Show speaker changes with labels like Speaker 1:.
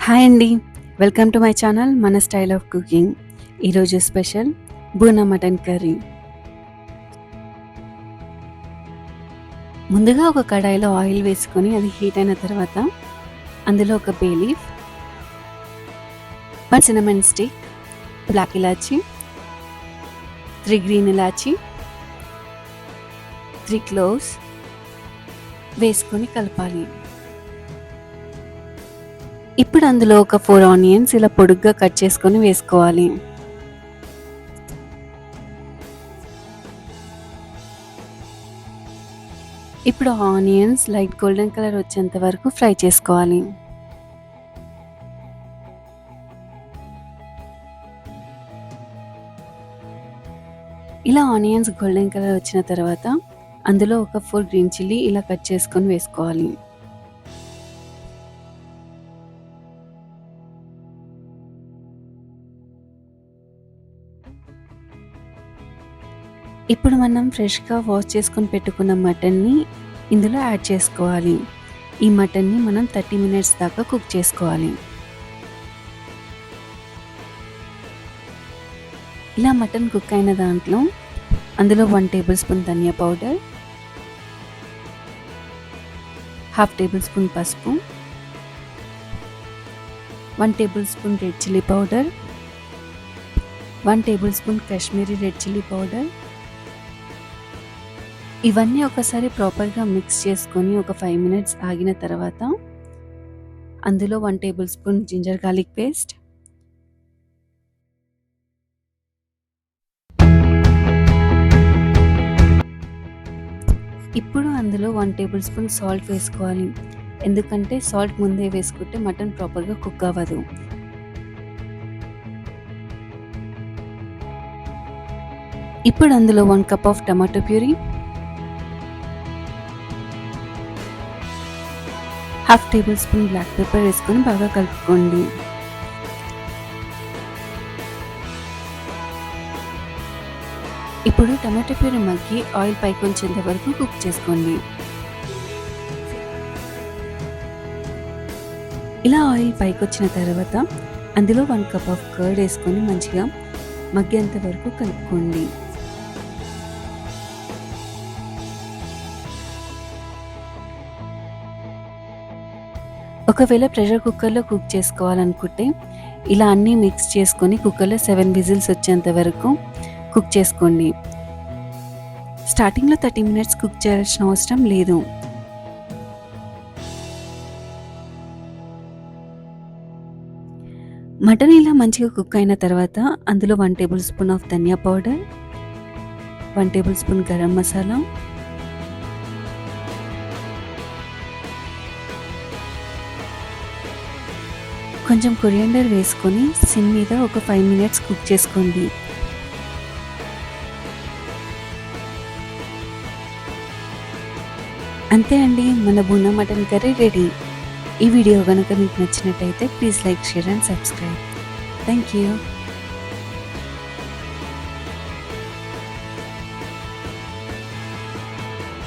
Speaker 1: Hi అండి, welcome to my channel మన style of cooking. ఈరోజు స్పెషల్ బూనా మటన్ కర్రీ. ముందుగా ఒక కడాయిలో ఆయిల్ వేసుకొని అది హీట్ అయిన తర్వాత అందులో ఒక bay leaf, 1 cinnamon stick, black ఇలాచి, 3 గ్రీన్ ఇలాచి, 3 క్లోవ్స్ వేసుకొని కలపాలి. ఇప్పుడు అందులో ఒక 4 ఆనియన్స్ ఇలా పొడుగ్గా కట్ చేసుకొని వేసుకోవాలి. ఇప్పుడు ఆనియన్స్ లైట్ గోల్డెన్ కలర్ వచ్చేంత వరకు ఫ్రై చేసుకోవాలి. ఇలా ఆనియన్స్ గోల్డెన్ కలర్ వచ్చిన తర్వాత అందులో ఒక 4 గ్రీన్ చిల్లీ ఇలా కట్ చేసుకొని వేసుకోవాలి. ఇప్పుడు మనం ఫ్రెష్గా వాష్ చేసుకొని పెట్టుకున్న మటన్ని ఇందులో యాడ్ చేసుకోవాలి. ఈ మటన్ని మనం 30 మినిట్స్ దాకా కుక్ చేసుకోవాలి. ఇలా మటన్ కుక్ అయిన దాంట్లో అందులో 1 టేబుల్ స్పూన్ ధనియా పౌడర్, 1/2 టేబుల్ స్పూన్ పసుపు, 1 table spoon red chilli powder, 1 table spoon Kashmiri red chilli powder, ఇవన్నీ ఒకసారి ప్రాపర్గా మిక్స్ చేసుకొని ఒక 5 మినిట్స్ ఆగిన తర్వాత అందులో 1 table spoon ginger garlic paste, ఇప్పుడు అందులో 1 టేబుల్ స్పూన్ సాల్ట్ వేసుకోవాలి. ఎందుకంటే సాల్ట్ ముందే వేసుకుంటే మటన్ ప్రాపర్గా కుక్ అవ్వదు. ఇప్పుడు అందులో 1 cup of tomato puree, 1/2 table spoon black pepper వేసుకొని బాగా కలుపుకోండి. ఇప్పుడు టమాటో ప్యూరీ మగ్గి ఆయిల్ పైకి వచ్చేంత వరకు కుక్ చేసుకోండి. ఇలా ఆయిల్ పైకి వచ్చిన తర్వాత అందులో 1 కప్ ఆఫ్ కర్డ్ వేసుకొని మంచిగా మగ్గేంత వరకు కలుపుకోండి. ఒకవేళ ప్రెషర్ కుక్కర్లో కుక్ చేసుకోవాలనుకుంటే ఇలా అన్నీ మిక్స్ చేసుకొని కుక్కర్లో 7 విజిల్స్ వచ్చేంత వరకు కుక్ చేసుకోండి. స్టార్టింగ్లో 30 మినిట్స్ కుక్ చేయాల్సిన అవసరం లేదు. మటన్ ఇలా మంచిగా కుక్ అయిన తర్వాత అందులో 1 table spoon of dhania powder, 1 table spoon garam masala, కొంచెం కొరియాండర్ వేసుకొని సిమ్ మీద ఒక 5 మినిట్స్ కుక్ చేసుకోండి. అంతే అండి, మన బూనా మటన్ కర్రీ రెడీ. ఈ వీడియో కనుక మీకు నచ్చినట్టయితే please like, share and subscribe. Thank you.